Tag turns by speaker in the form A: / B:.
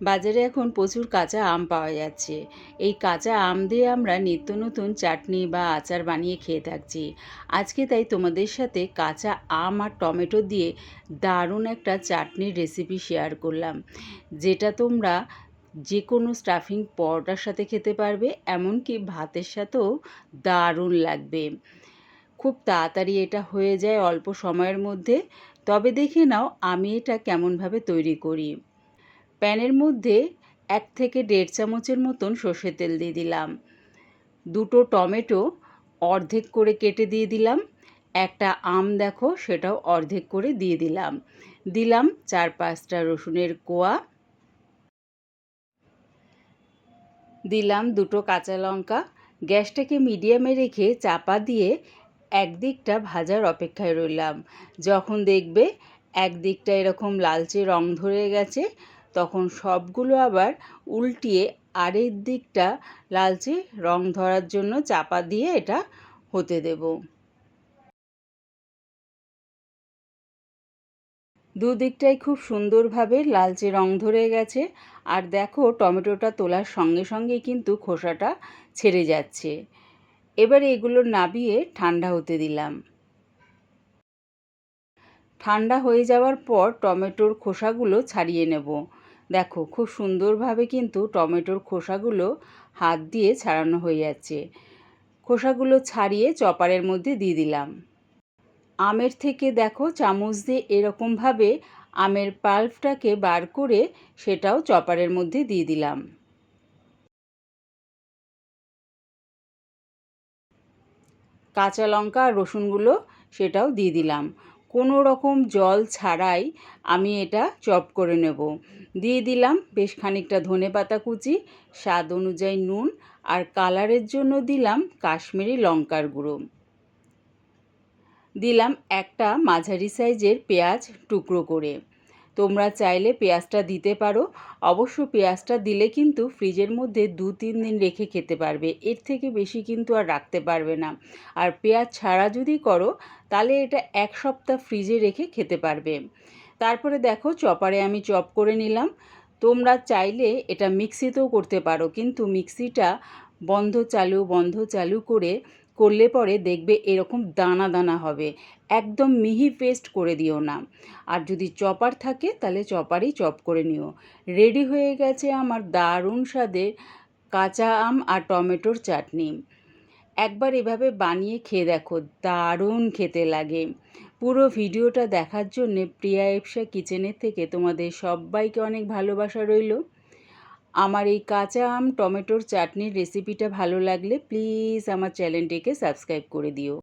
A: বাজারে এখন প্রচুর কাঁচা আম পাওয়া যাচ্ছে। এই কাঁচা আম দিয়ে আমরা নিত্য নতুন চাটনি বা আচার বানিয়ে খেয়ে থাকছি। আজকে তাই তোমাদের সাথে কাঁচা আম আর টমেটো দিয়ে দারুণ একটা চাটনির রেসিপি শেয়ার করলাম, যেটা তোমরা যে কোনো স্টাফিং পরোটার সাথে খেতে পারবে, এমনকি ভাতের সাথেও দারুণ লাগবে। খুব তাড়াতাড়ি এটা হয়ে যায় অল্প সময়ের মধ্যে। তবে দেখে নাও আমি এটা কেমনভাবে তৈরি করি। প্যানের মধ্যে 1 থেকে 1.5 চামচের মতন সর্ষের তেল দিয়ে দিলাম। 2টো টমেটো অর্ধেক করে কেটে দিয়ে দিলাম। একটা আম দেখো সেটাও অর্ধেক করে দিয়ে দিলাম। দিলাম 4-5টা রসুনের কোয়া। দিলাম 2টো কাঁচা লঙ্কা। গ্যাসটাকে মিডিয়ামে রেখে চাপা দিয়ে একদিকটা ভাজার অপেক্ষায় রইলাম। যখন দেখবে একদিকটা এরকম লালচে রং ধরে গেছে, তখন সবগুলো আবার উল্টিয়ে আরেক দিকটা লালচে রং ধরার জন্য চাপা দিয়ে এটা হতে দেব। দুদিকটাই খুব সুন্দরভাবে লালচে রং ধরে গেছে। আর দেখো টমেটোটা তোলার সঙ্গে সঙ্গেই কিন্তু খোসাটা ছেড়ে যাচ্ছে। এবারে এগুলো নাবিয়ে ঠান্ডা হতে দিলাম। ঠান্ডা হয়ে যাওয়ার পর টমেটোর খোসাগুলো ছাড়িয়ে নেব। দেখো খুব সুন্দরভাবে কিন্তু টমেটোর খোসাগুলো হাত দিয়ে ছাড়ানো হয়ে যাচ্ছে। খোসাগুলো ছাড়িয়ে চপারের মধ্যে দিয়ে দিলাম। আমের থেকে দেখো চামচ দিয়ে এরকমভাবে আমের পাল্পটাকে বার করে সেটাও চপারের মধ্যে দিয়ে দিলাম। কাঁচা লঙ্কা আর রসুনগুলো সেটাও দিয়ে দিলাম। কোনো রকম জল ছাড়াই আমি এটা চপ করে নেব। দিয়ে দিলাম বেশ খানিকটা ধনেপাতা কুচি, স্বাদ অনুযায়ী নুন, আর কালারের জন্য দিলাম কাশ্মীরি লঙ্কার গুঁড়ো। দিলাম একটা মাঝারি সাইজের পেঁয়াজ টুকরো করে। তোমরা চাইলে পেঁয়াজটা দিতে পারো। অবশ্য পেঁয়াজটা দিলে কিন্তু ফ্রিজের মধ্যে 2-3 দিন রেখে খেতে পারবে, এর থেকে বেশি কিন্তু আর রাখতে পারবে না। আর পেঁয়াজ ছাড়া যদি করো তাহলে এটা 1 সপ্তাহ ফ্রিজে রেখে খেতে পারবে। তারপরে দেখো চপারে আমি চপ করে নিলাম। তোমরা চাইলে এটা মিক্সিতেও করতে পারো, কিন্তু মিক্সিটা বন্ধ চালু করে করলে পরে দেখবে এরকম দানা দানা হবে। একদম মিহি পেস্ট করে দিও না। আর যদি চপার থাকে তাহলে চপারেই চপ করে নিও। রেডি হয়ে গেছে আমার দারুণ স্বাদের কাঁচা আম আর টমেটোর চাটনি। একবার এভাবে বানিয়ে খেয়ে দেখো, দারুণ খেতে লাগে। পুরো ভিডিওটা দেখার জন্যে প্রিয়া এপসা কিচেনের থেকে তোমাদের সবাইকে অনেক ভালোবাসা রইল। আমার এই কাঁচা আম টমেটোর চাটনির রেসিপিটা ভালো লাগলে প্লিজ আমার চ্যানেলটিকে সাবস্ক্রাইব করে দিও।